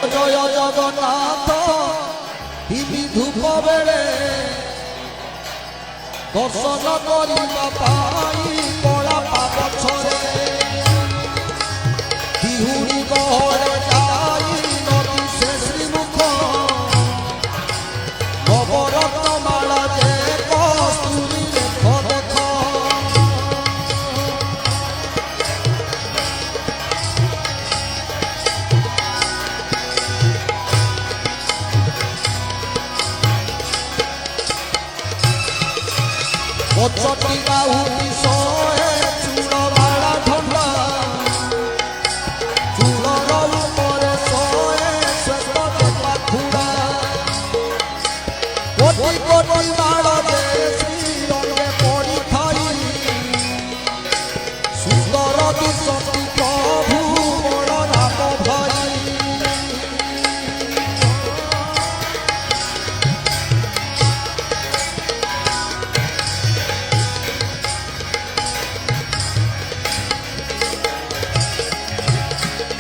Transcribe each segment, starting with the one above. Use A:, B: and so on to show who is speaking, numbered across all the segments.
A: জয় জগন্নাথ দিবি ধূপ বেড়ে দর্শন করিবা পাই কলা পাপছরে বিহুরি গহরে যাই নদী সে শ্রীমুখ নবরত্ন মালা যে কস্তুরী লেখ দেখ পচটি বাহুটি শোয়ে চূড় বাড়া ঠন্ডা চূড়র উপরে শোয়ে শ্বেত পাখুড়া কোটি কোটি বাড় যে শ্রীরঙ্গে পড়ি থাই সুন্দর দিশটি প্রভু বড় রাম ভাই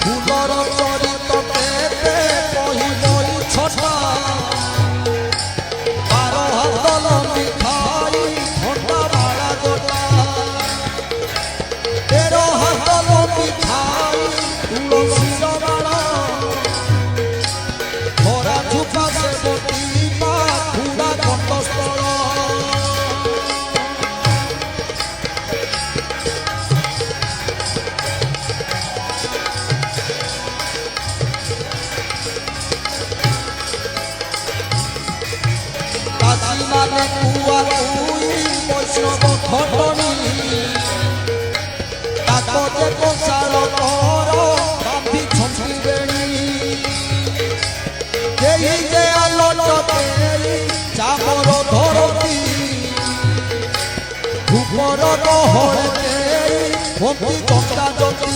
A: ফুলর চরিত পেতে কহিবই ছটা 12 হাত লম্বি খাই ঘন্টা বাড়া গোটা 13 হাত লম্বি খাই তুলসীর বাড়া ধরা ঝুপা সেবতী পাখুড়া কণ্ঠস্থল মানে কুয়া কুই বৈষ্ণব ঘটনি কাকতে কোষার কর বান্ধি ছন্দি বেণী দেই যে আলোচতে চামর ধরতি ধূপর গহরে ভক্তি গঙ্গা জ্যোতি